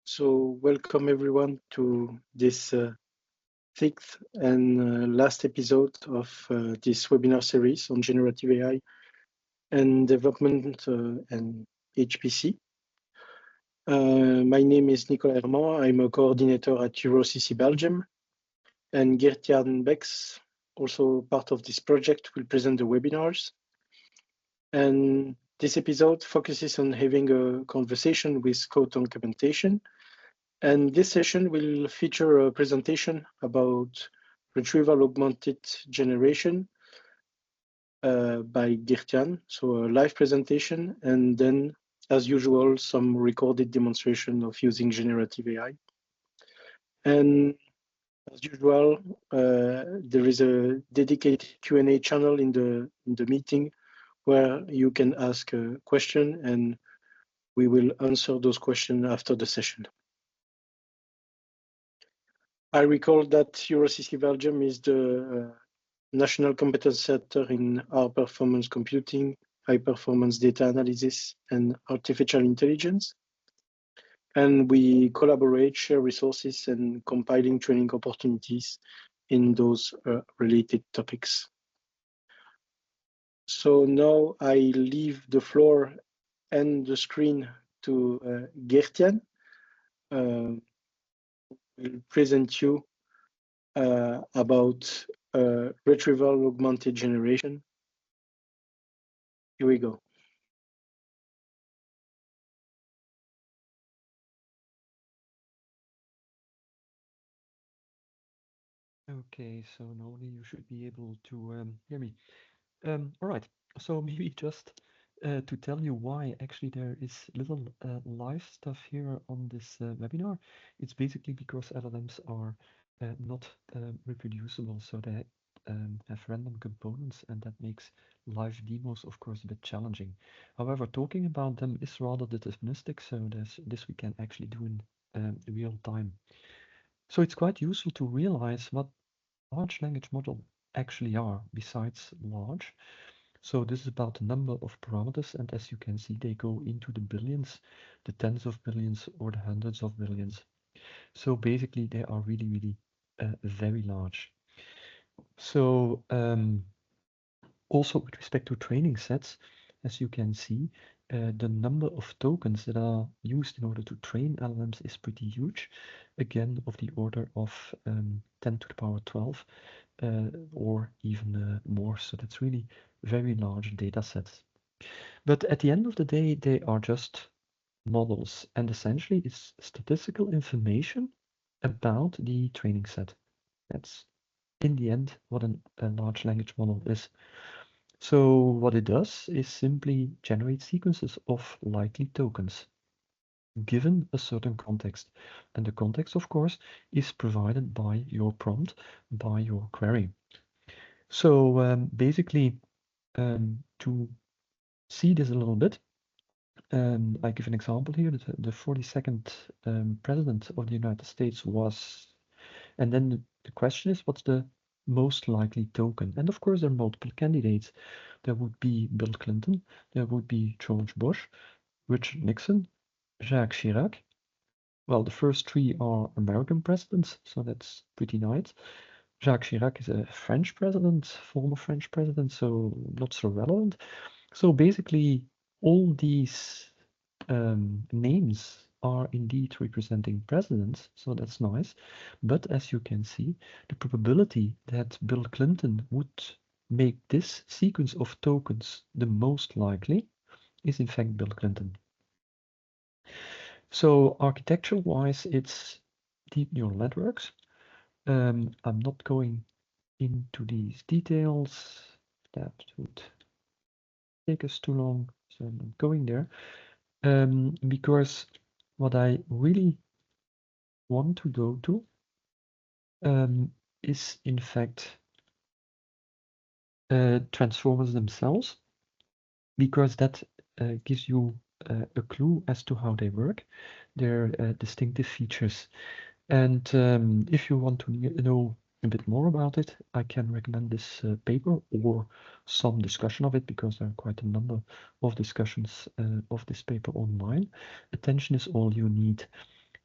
So welcome everyone to this sixth and last episode of this webinar series on generative AI and development and HPC. My name is Nicolas Herman. I'm a coordinator at EuroCC Belgium, and Geert-Jan Bex, also part of this project, will present the webinars. And this episode focuses on having a conversation with code documentation. And this session will feature a presentation about Retrieval-Augmented Generation by Geert-Jan, so a live presentation, and then, as usual, some recorded demonstration of using generative AI. And as usual, there is a dedicated Q&A channel in the meeting where you can ask a question, and we will answer those questions after the session. I recall that EuroCC Belgium is the National Competence Center in high-performance computing, high-performance data analysis, and artificial intelligence. And we collaborate, share resources, and compiling training opportunities in those related topics. So now I leave the floor and the screen to Geert-Jan. Will present you about Retrieval-Augmented Generation. Here we go. Okay, so normally you should be able to hear me. All right, so maybe just to tell you why actually there is little live stuff here on this webinar. It's basically because LLMs are not reproducible, so they have random components, and that makes live demos, of course, a bit challenging. However, talking about them is rather deterministic, so this we can actually do in real time. So it's quite useful to realize what large language models actually are, besides large. So this is about the number of parameters, and as you can see, they go into the billions, the tens of billions, or the hundreds of billions. So basically, they are really, really very large. So also with respect to training sets, as you can see, the number of tokens that are used in order to train LLMs is pretty huge, again of the order of 10 to the power 12 or even more. So that's really very large data sets. But at the end of the day, they are just models, and essentially it's statistical information about the training set. That's in the end what a large language model is. So what it does is simply generate sequences of likely tokens given a certain context. And the context, of course, is provided by your prompt, by your query. So basically, to see this a little bit, I give an example here. The 42nd president of the United States was, and then the question is, what's the most likely token? And of course, there are multiple candidates. There would be Bill Clinton, there would be George Bush, Richard Nixon, Jacques Chirac. Well, the first three are American presidents, so that's pretty nice. Jacques Chirac is a French president, former French president, so not so relevant. So basically, all these names are indeed representing presidents, so that's nice. But as you can see, the probability that Bill Clinton would make this sequence of tokens the most likely is in fact Bill Clinton. So architectural-wise, it's deep neural networks. I'm not going into these details. That would take us too long, so I'm not going there. Because what I really want to go to is in fact transformers themselves, because that gives you a clue as to how they work, their distinctive features. And if you want to know a bit more about it, I can recommend this paper or some discussion of it, because there are quite a number of discussions of this paper online. Attention is all you need.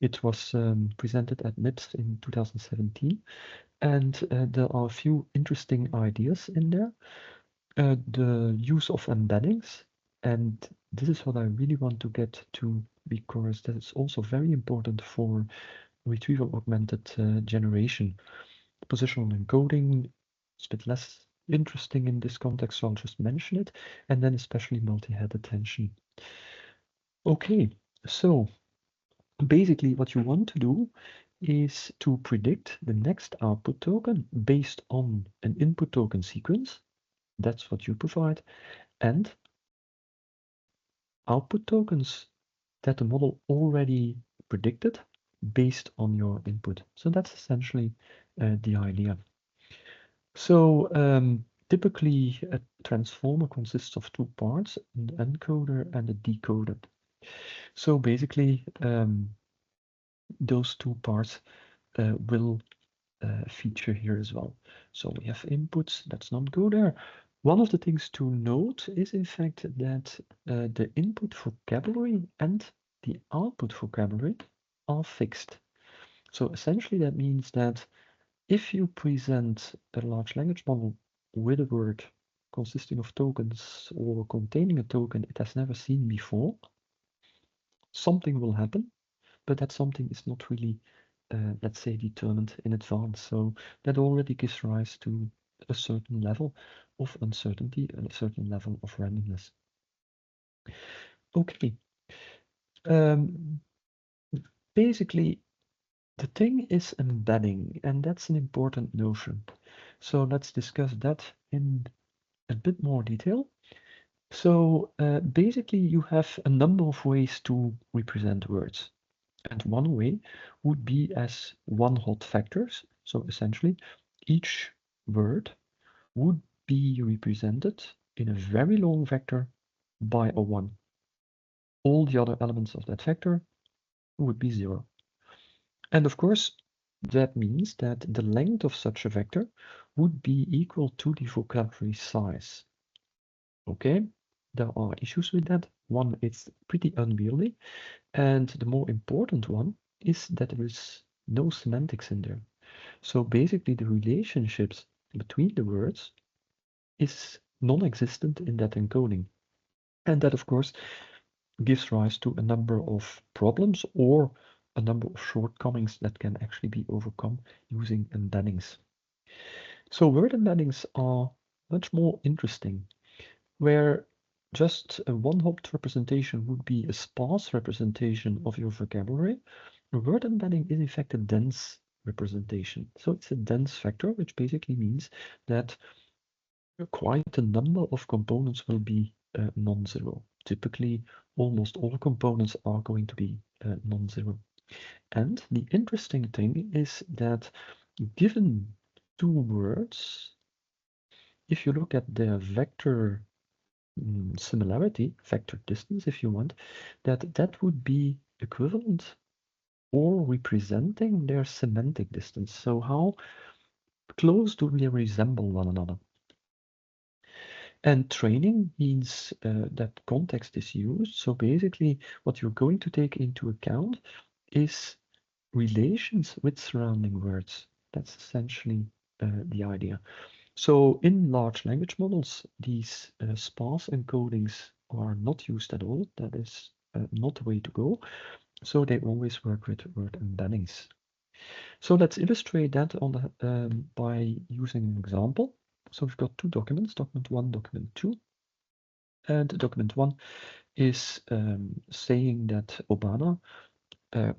It was presented at MIPS in 2017, and there are a few interesting ideas in there. The use of embeddings, and this is what I really want to get to, because that is also very important for retrieval-augmented generation. Positional encoding is a bit less interesting in this context, so I'll just mention it, and then especially multi-head attention. Okay, so basically what you want to do is to predict the next output token based on an input token sequence. That's what you provide, and output tokens that the model already predicted based on your input. So that's essentially the idea. So typically a transformer consists of two parts, an encoder and a decoder. So basically those two parts will feature here as well. So we have inputs, let's not go there. One of the things to note is in fact that the input vocabulary and the output vocabulary are fixed. So essentially that means that if you present a large language model with a word consisting of tokens or containing a token it has never seen before, something will happen, but that something is not really, let's say, determined in advance. So that already gives rise to a certain level of uncertainty and a certain level of randomness. Okay. Basically, the thing is embedding, and that's an important notion. So let's discuss that in a bit more detail. So basically, you have a number of ways to represent words. And one way would be as one-hot vectors. So essentially, each word would be represented in a very long vector by a 1. All the other elements of that vector would be 0. And of course, that means that the length of such a vector would be equal to the vocabulary size. Okay, there are issues with that. One, it's pretty unwieldy. And the more important one is that there is no semantics in there. So basically the relationships between the words is non-existent in that encoding. And that of course gives rise to a number of problems or a number of shortcomings that can actually be overcome using embeddings. So word embeddings are much more interesting, where just a one-hot representation would be a sparse representation of your vocabulary. A word embedding is in fact a dense representation. So it's a dense vector, which basically means that quite a number of components will be non-zero. Typically, almost all components are going to be non-zero. And the interesting thing is that given two words, if you look at their vector similarity, vector distance if you want, that would be equivalent or representing their semantic distance. So how close do they resemble one another? And training means that context is used. So basically what you're going to take into account is relations with surrounding words. That's essentially the idea. So in large language models, these sparse encodings are not used at all. That is not the way to go. So they always work with word embeddings. So let's illustrate that on the, by using an example. So we've got two documents, document 1, document 2. And document 1 is saying that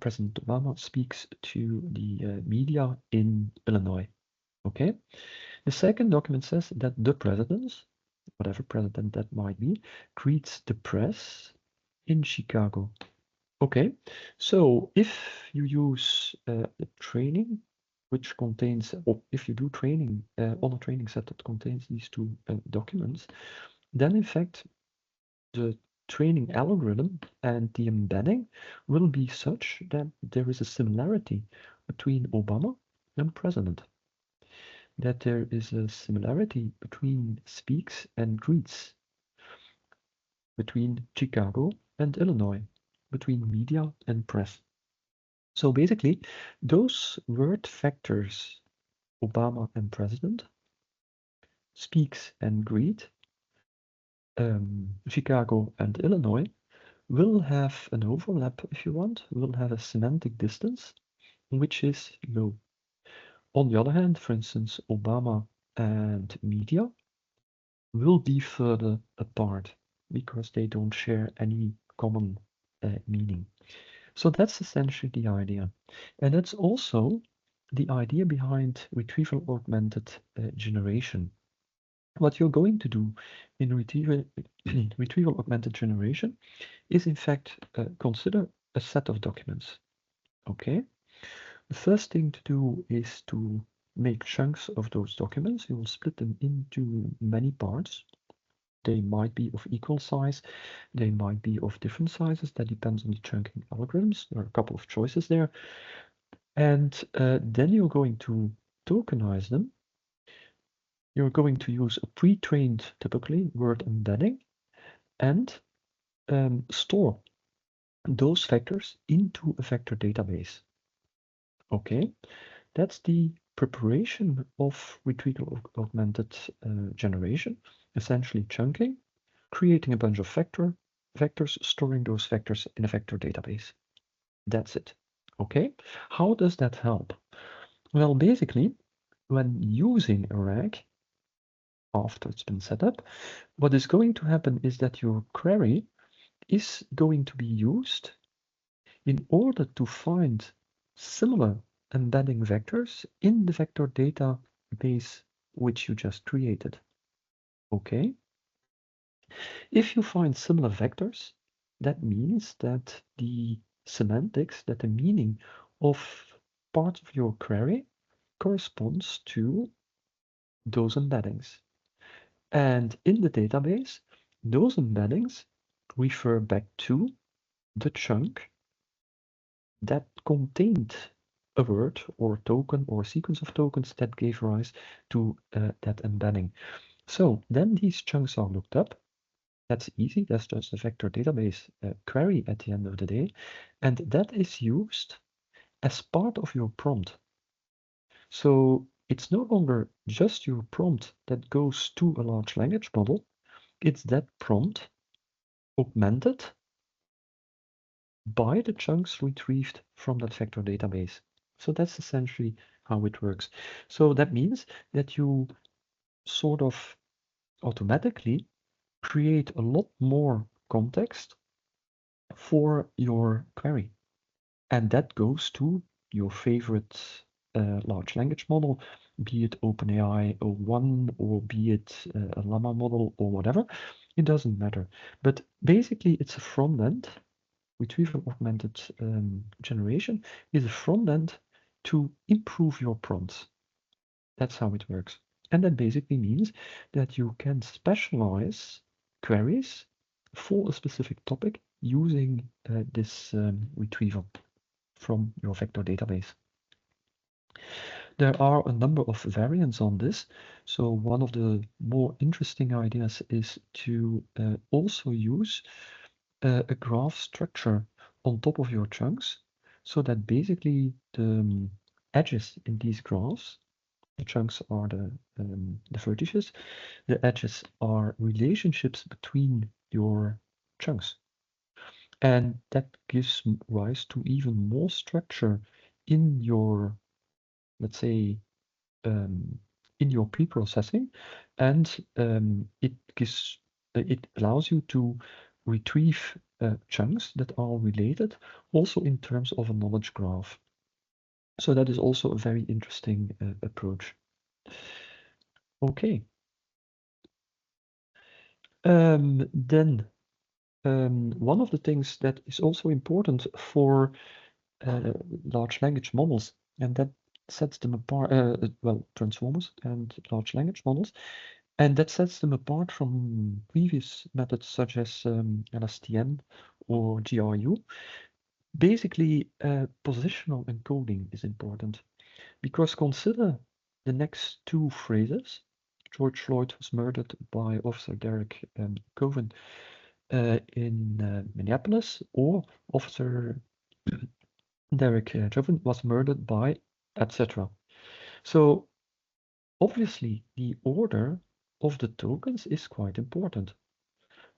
President Obama speaks to the media in Illinois. Okay. The second document says that the president, whatever president that might be, greets the press in Chicago. Okay, so if you use a training which contains, or if you do training on a training set that contains these two documents, then in fact the training algorithm and the embedding will be such that there is a similarity between Obama and president. That there is a similarity between speaks and greets, between Chicago and Illinois, between media and press. So basically, those word vectors, Obama and president, speaks and greet, Chicago and Illinois, will have an overlap, if you want, will have a semantic distance, which is low. On the other hand, for instance, Obama and media will be further apart because they don't share any common meaning. So that's essentially the idea. And that's also the idea behind retrieval-augmented generation. What you're going to do in retrieval-augmented generation is in fact consider a set of documents. Okay? The first thing to do is to make chunks of those documents. You will split them into many parts. They might be of equal size, they might be of different sizes. That depends on the chunking algorithms. There are a couple of choices there. And then you're going to tokenize them. You're going to use a pre-trained, typically, word embedding, and store those vectors into a vector database. Okay, that's the preparation of retrieval-augmented generation, essentially chunking, creating a bunch of vectors, storing those vectors in a vector database. That's it. Okay, how does that help? Well, basically, when using a RAG, after it's been set up, what is going to happen is that your query is going to be used in order to find similar embedding vectors in the vector database which you just created. Okay? If you find similar vectors, that means that the semantics, that the meaning of part of your query corresponds to those embeddings. And in the database, those embeddings refer back to the chunk that contained a word or token or sequence of tokens that gave rise to that embedding. So then these chunks are looked up. That's easy. That's just a vector database query at the end of the day. And that is used as part of your prompt. So it's no longer just your prompt that goes to a large language model. It's that prompt augmented by the chunks retrieved from that vector database. So that's essentially how it works. So that means that you sort of automatically create a lot more context for your query. And that goes to your favorite large language model, be it OpenAI 01 or be it a Llama model or whatever. It doesn't matter. But basically, it's a front end. Retrieval-augmented generation is a front end to improve your prompts. That's how it works. And that basically means that you can specialize queries for a specific topic using this retrieval from your vector database. There are a number of variants on this. So one of the more interesting ideas is to also use a graph structure on top of your chunks, so that basically the edges in these graphs, the chunks are the vertices, the edges are relationships between your chunks. And that gives rise to even more structure in your, let's say, in your pre-processing, and it allows you to retrieve chunks that are related also in terms of a knowledge graph. So that is also a very interesting approach. Okay. Then one of the things that is also important for large language models, and that sets them apart, well, transformers and large language models, and that sets them apart from previous methods such as LSTM or GRU. Basically, positional encoding is important, because consider the next two phrases. George Floyd was murdered by Officer Derek Chauvin in Minneapolis, or Officer Derek Chauvin was murdered by, etc. So obviously the order of the tokens is quite important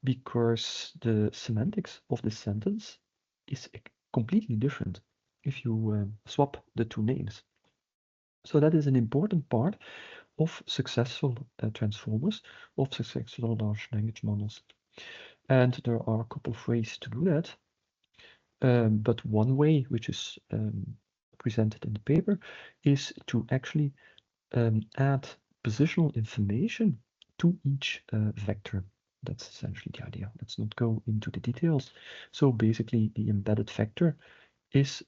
because the semantics of the sentence is completely different if you swap the two names. So that is an important part of successful transformers, of successful large language models. And there are a couple of ways to do that. But one way, which is presented in the paper, is to actually add positional information to each vector. That's essentially the idea. Let's not go into the details. So basically, the embedded vector is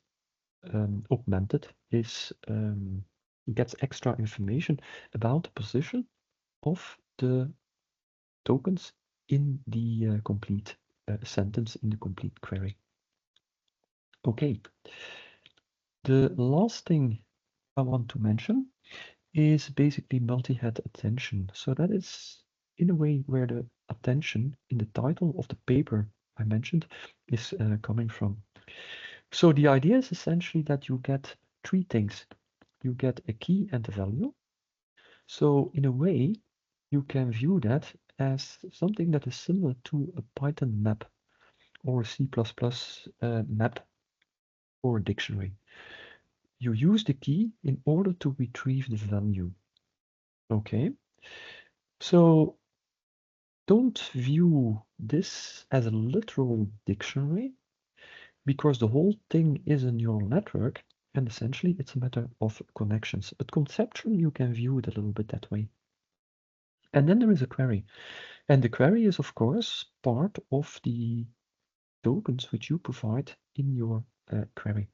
augmented, gets extra information about the position of the tokens in the complete sentence, in the complete query. Okay. The last thing I want to mention is basically multi-head attention. So that is in a way where the attention in the title of the paper I mentioned is coming from. So the idea is essentially that you get three things. You get a key and a value. So in a way, you can view that as something that is similar to a Python map or a C++ map or a dictionary. You use the key in order to retrieve the value. Okay, so don't view this as a literal dictionary because the whole thing is a neural network and essentially it's a matter of connections. But conceptually, you can view it a little bit that way. And then there is a query. And the query is, of course, part of the tokens which you provide in your query.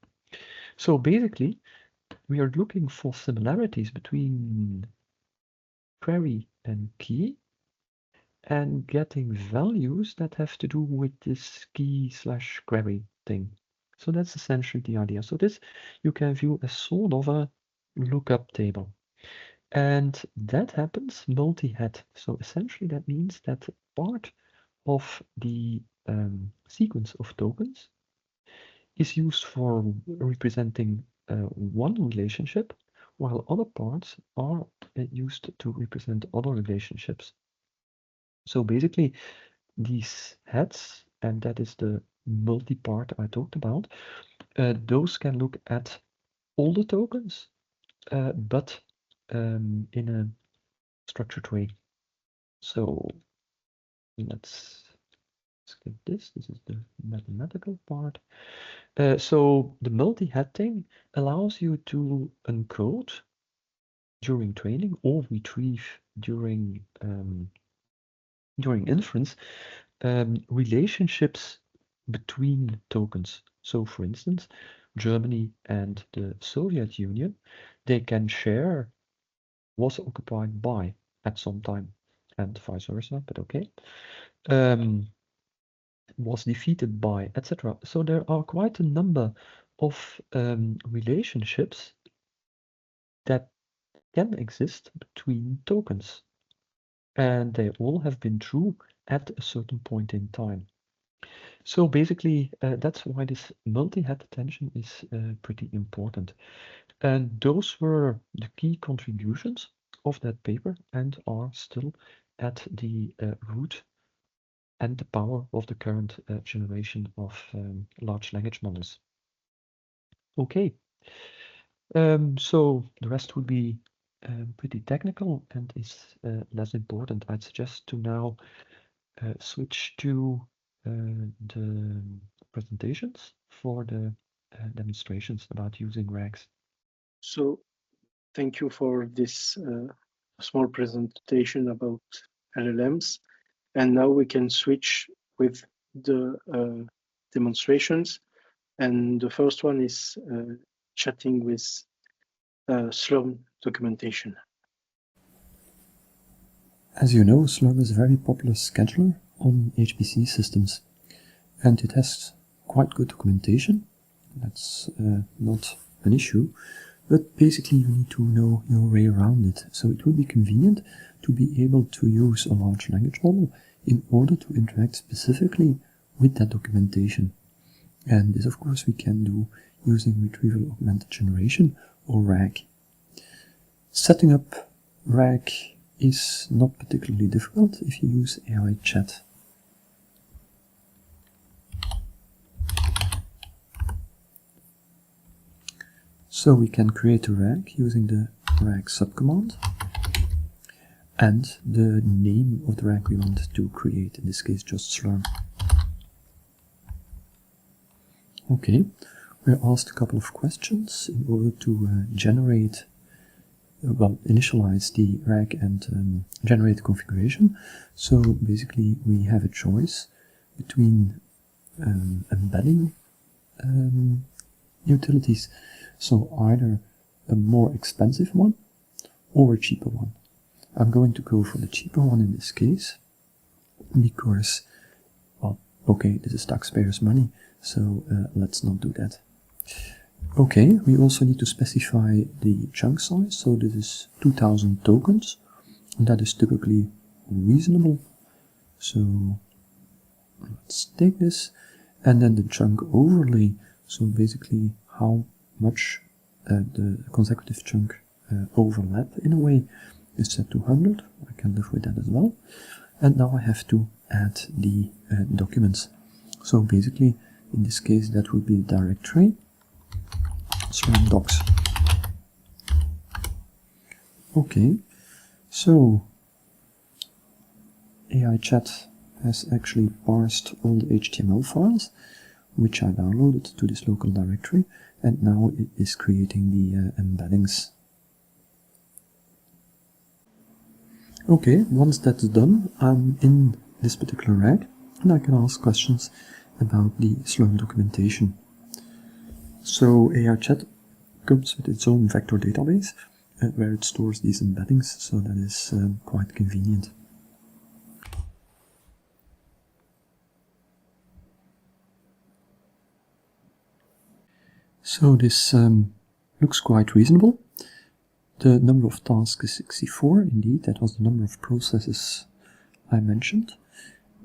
So basically, we are looking for similarities between query and key and getting values that have to do with this key/query thing. So that's essentially the idea. So this you can view as sort of a lookup table. And that happens multi-head. So essentially that means that part of the sequence of tokens is used for representing one relationship, while other parts are used to represent other relationships. So basically, these heads, and that is the multi-part I talked about, those can look at all the tokens, but in a structured way. So let's skip this. This is the mathematical part. So the multi-head thing allows you to encode during training or retrieve during inference relationships between tokens. So for instance, Germany and the Soviet Union, they can share was occupied by at some time and vice versa, but okay. Was defeated by, etc. So there are quite a number of relationships that can exist between tokens, and they all have been true at a certain point in time. So basically, that's why this multi-head attention is pretty important. And those were the key contributions of that paper and are still at the root and the power of the current generation of large language models. Okay, so the rest would be pretty technical and is less important. I'd suggest to now switch to the presentations for the demonstrations about using RAGs. So thank you for this small presentation about LLMs. And now we can switch with the demonstrations. And the first one is chatting with Slurm documentation. As you know, Slurm is a very popular scheduler on HPC systems, and it has quite good documentation. That's not an issue, but basically you need to know your way around it. So it would be convenient to be able to use a large language model in order to interact specifically with that documentation. And this, of course, we can do using Retrieval-Augmented Generation, or RAG. Setting up RAG is not particularly difficult if you use AI chat. So we can create a RAG using the RAG subcommand and the name of the RAG we want to create, in this case just Slurm. Okay, we're asked a couple of questions in order to generate, initialize the RAG and generate the configuration. So basically we have a choice between embedding utilities. So either a more expensive one or a cheaper one. I'm going to go for the cheaper one in this case because, well, okay, this is taxpayers' money, so let's not do that. Okay, we also need to specify the chunk size, so this is 2000 tokens, and that is typically reasonable. So let's take this, and then the chunk overlay, so basically how much the consecutive chunk overlap in a way is set to 100. I can live with that as well. And now I have to add the documents. So basically, in this case, that would be the directory, Slurm docs. Okay, so AI chat has actually parsed all the HTML files, which I downloaded to this local directory, and now it is creating the embeddings. Okay, once that's done, I'm in this particular RAG, and I can ask questions about the Slurm documentation. So AI chat comes with its own vector database, where it stores these embeddings, so that is quite convenient. So this looks quite reasonable. The number of tasks is 64, indeed, that was the number of processes I mentioned.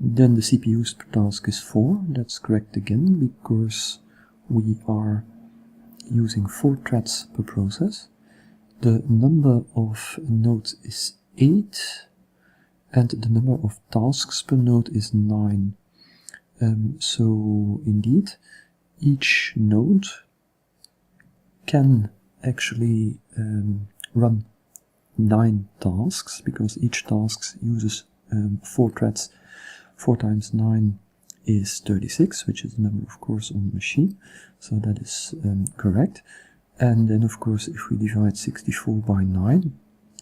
Then the CPUs per task is 4, that's correct again, because we are using 4 threads per process. The number of nodes is 8, and the number of tasks per node is 9. So indeed, each node can actually run 9 tasks, because each task uses 4 threads. 4 times 9 is 36, which is the number, of course, on the machine, so that is correct. And then, of course, if we divide 64 by 9,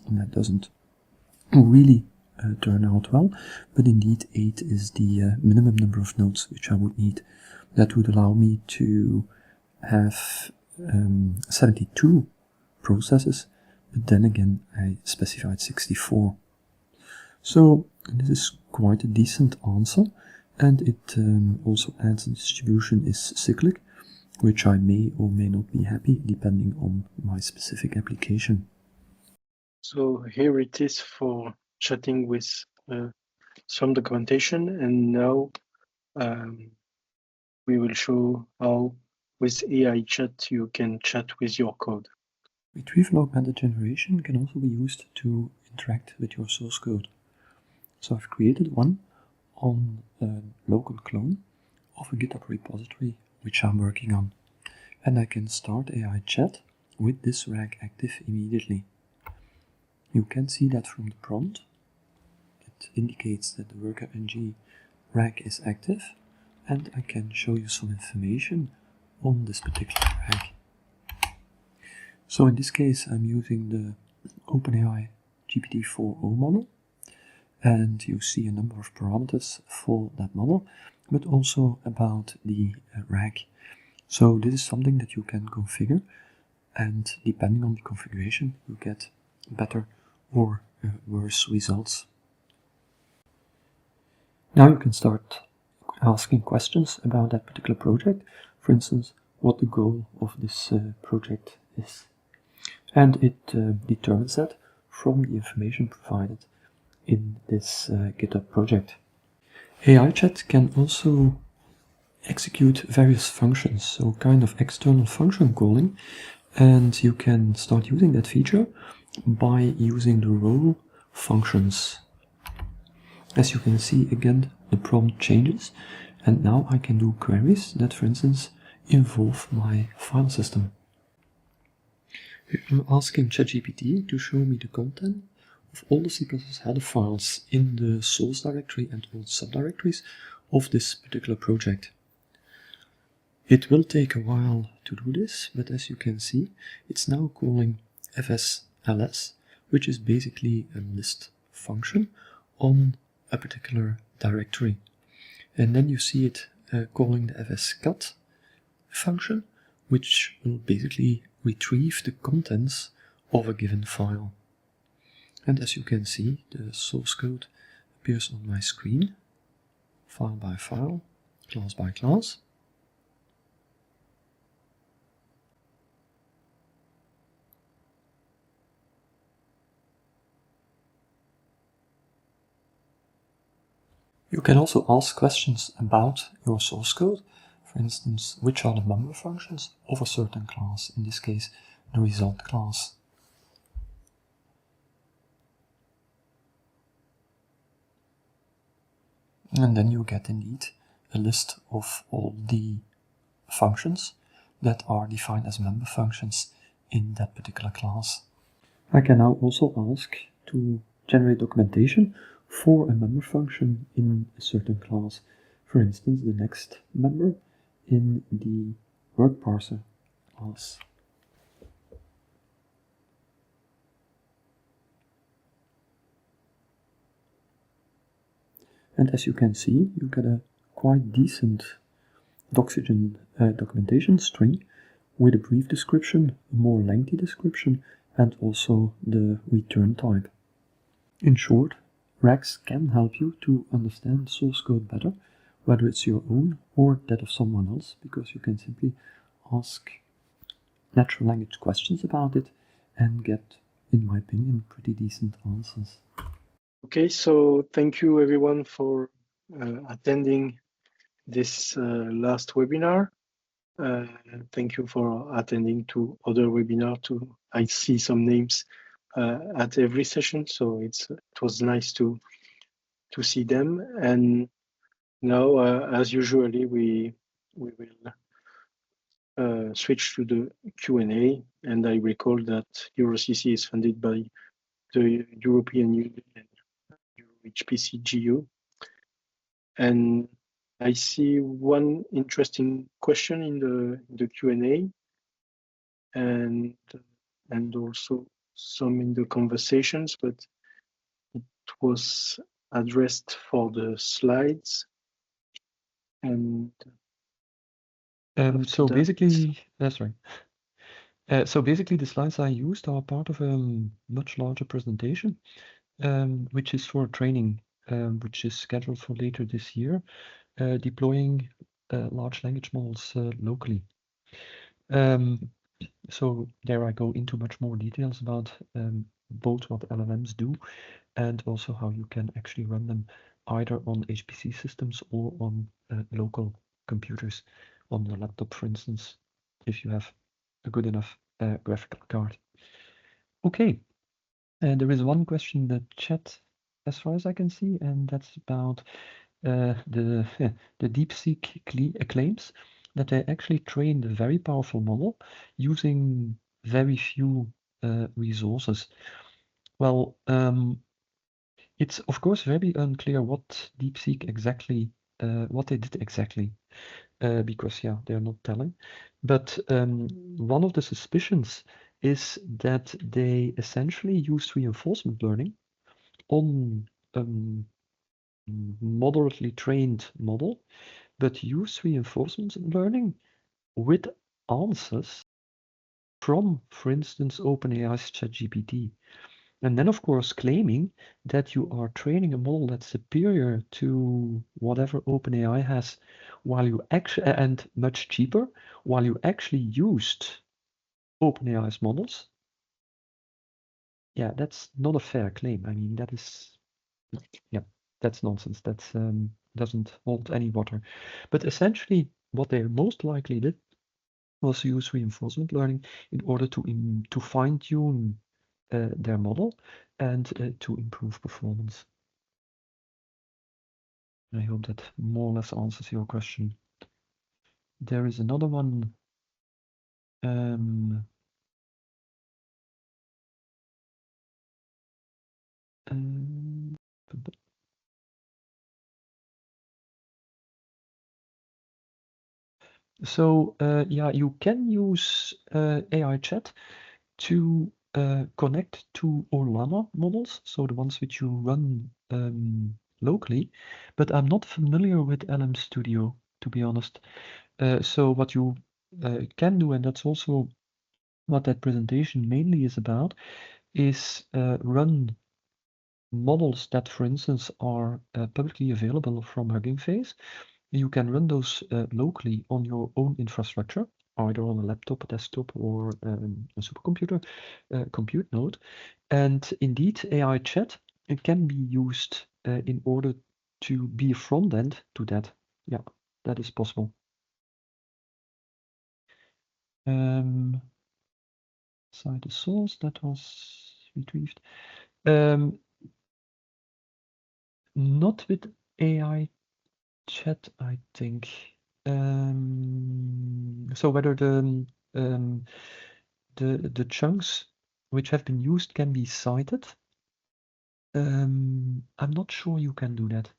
and that doesn't really turn out well, but indeed 8 is the minimum number of nodes which I would need. That would allow me to have 72 processes, but then again I specified 64. So this is quite a decent answer, and it also adds the distribution is cyclic, which I may or may not be happy depending on my specific application. So here it is for chatting with some documentation, and now we will show how with AI chat you can chat with your code. Retrieval-Augmented Generation can also be used to interact with your source code. So I've created one on a local clone of a GitHub repository which I'm working on. And I can start AI chat with this RAG active immediately. You can see that from the prompt. It indicates that the worker ng RAG is active, and I can show you some information on this particular RAG. So in this case I'm using the OpenAI GPT-4o model, and you see a number of parameters for that model, but also about the RAG. So this is something that you can configure, and depending on the configuration you get better or worse results. Now you can start asking questions about that particular project, for instance, what the goal of this project is. And it determines that from the information provided in this GitHub project. AI chat can also execute various functions, so kind of external function calling, and you can start using that feature by using the role functions. As you can see, again, the prompt changes, and now I can do queries that, for instance, involve my file system. I'm asking ChatGPT to show me the content of all the C++ header files in the source directory and all subdirectories of this particular project. It will take a while to do this, but as you can see, it's now calling fsls, which is basically a list function on a particular directory. And then you see it calling the fscat function, which will basically retrieve the contents of a given file. And as you can see, the source code appears on my screen, file by file, class by class. You can also ask questions about your source code. For instance, which are the member functions of a certain class, in this case, the result class. And then you get indeed a list of all the functions that are defined as member functions in that particular class. I can now also ask to generate documentation for a member function in a certain class. For instance, the next member in the work parser class. And as you can see, you get a quite decent documentation string with a brief description, a more lengthy description, and also the return type. In short, RAGs can help you to understand source code better, whether it's your own or that of someone else, because you can simply ask natural language questions about it and get, in my opinion, pretty decent answers. Okay, so thank you everyone for attending this last webinar. Thank you for attending to other webinar too. I see some names at every session, so it was nice to see them. And now, as usually, we will switch to the Q&A. And I recall that EuroCC is funded by the European Union and HPC GU. And I see one interesting question in the Q&A, and also some in the conversations, but it was addressed for the slides. And so basically, sorry. So basically, the slides I used are part of a much larger presentation, which is for training, which is scheduled for later this year, deploying large language models locally. So there I go into much more details about both what LLMs do and also how you can actually run them either on HPC systems or on local computers on your laptop, for instance, if you have a good enough graphical card. Okay, there is one question in the chat as far as I can see, and that's about the DeepSeek claims that they actually trained a very powerful model using very few resources. Well, it's of course very unclear what DeepSeek exactly, what they did exactly, because yeah, they're not telling. But one of the suspicions is that they essentially used reinforcement learning on moderately trained model, but use reinforcement learning with answers from, for instance, OpenAI's ChatGPT. And then, of course, claiming that you are training a model that's superior to whatever OpenAI has, while you actually, and much cheaper, while you actually used OpenAI's models. Yeah, that's not a fair claim. I mean, that is, yeah, that's nonsense. That's doesn't hold any water. But essentially, what they most likely did was use reinforcement learning in order to fine-tune their model and to improve performance. I hope that more or less answers your question. There is another one. So yeah, you can use AI chat to connect to Orlama models, so the ones which you run locally, but I'm not familiar with LM Studio, to be honest. So what you can do, and that's also what that presentation mainly is about, is run models that, for instance, are publicly available from Hugging Face. You can run those locally on your own infrastructure, either on a laptop, a desktop, or a supercomputer, compute node. And indeed, AI chat can be used in order to be a front end to that. Yeah, that is possible. Cite the source that was retrieved. Not with AI chat, I think. So whether the chunks which have been used can be cited, I'm not sure you can do that.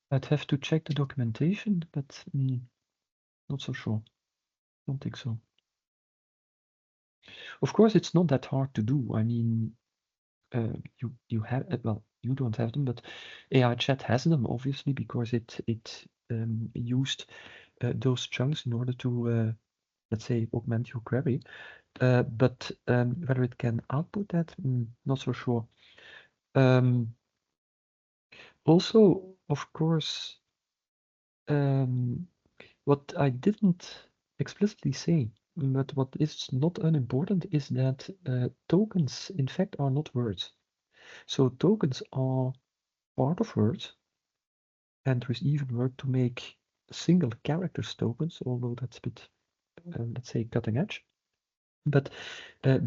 I'd have to check the documentation, but not so sure. Don't think so. Of course, it's not that hard to do. I mean, you have, well, you don't have them, but AI chat has them obviously because it used those chunks in order to let's say augment your query. But whether it can output that, not so sure. Also, of course, what I didn't explicitly say, but what is not unimportant, is that tokens, in fact, are not words. So tokens are part of words, and there is even work to make single characters tokens, although that's a bit, let's say, cutting edge. But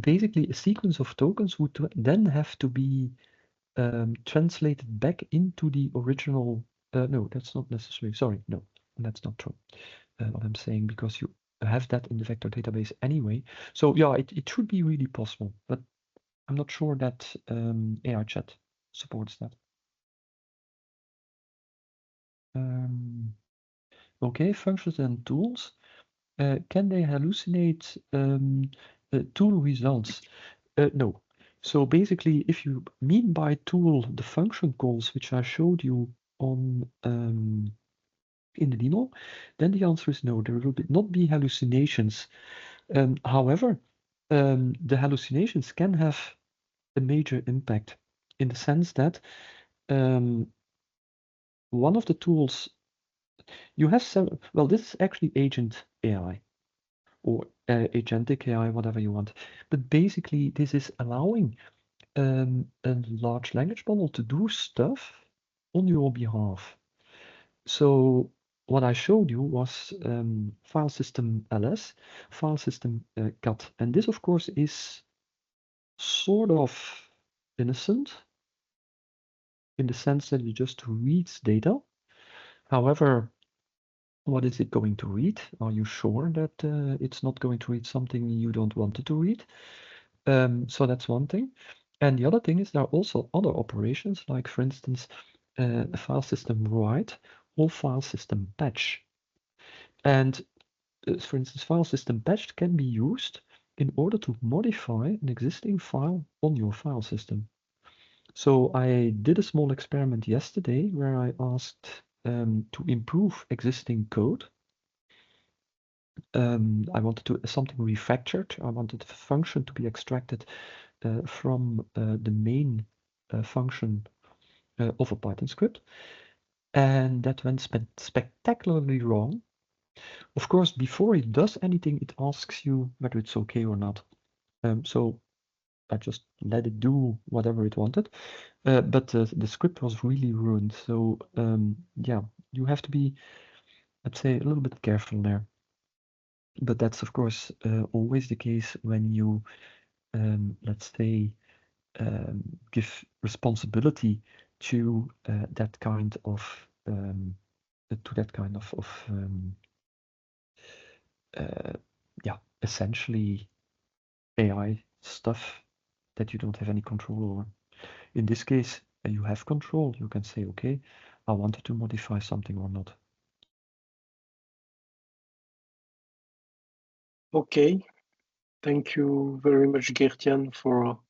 basically, a sequence of tokens would then have to be translated back into the original. No, that's not necessary. Sorry, no, that's not true. What I'm saying, because you have that in the vector database anyway. So yeah, it should be really possible, but I'm not sure that AI chat supports that. Okay, functions and tools. Can they hallucinate tool results? No. So basically, if you mean by tool the function calls which I showed you on in the demo, then the answer is no. There will not be hallucinations. However, the hallucinations can have a major impact in the sense that one of the tools you have several. Well, this is actually agent AI or agentic AI, whatever you want. But basically, this is allowing a large language model to do stuff on your behalf. So what I showed you was file system ls, file system cat. And this, of course, is sort of innocent in the sense that it just reads data. However, what is it going to read? Are you sure that it's not going to read something you don't want it to read? So that's one thing. And the other thing is there are also other operations, like for instance, a file system write or file system patch. And for instance, file system patch can be used in order to modify an existing file on your file system. So I did a small experiment yesterday where I asked to improve existing code. I wanted something refactored. I wanted the function to be extracted from the main function of a Python script. And that went spectacularly wrong. Of course, before it does anything, it asks you whether it's okay or not. So I just let it do whatever it wanted. But the script was really ruined. So yeah, you have to be, let's say, a little bit careful there. But that's of course always the case when you, let's say, give responsibility to that kind of yeah, essentially AI stuff that you don't have any control over. In this case, you have control. You can say, okay, I wanted to modify something or not. Okay, thank you very much, Gertjan, for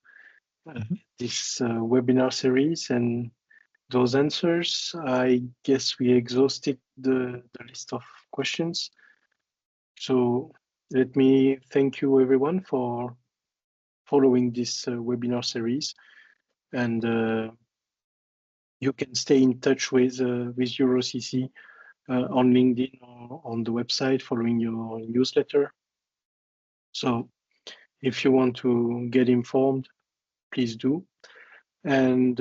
this webinar series and those answers. I guess we exhausted the list of questions. So let me thank you everyone for following this webinar series, and you can stay in touch with EuroCC on LinkedIn or on the website following your newsletter. So if you want to get informed, please do. And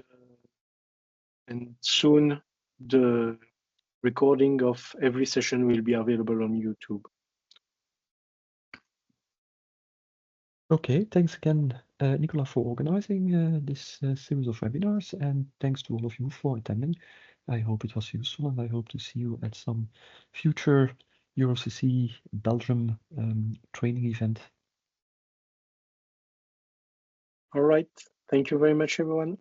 soon the recording of every session will be available on YouTube. Okay, thanks again, Nicola, for organizing this series of webinars, and thanks to all of you for attending. I hope it was useful, and I hope to see you at some future EuroCC Belgium training event. All right. Thank you very much, everyone.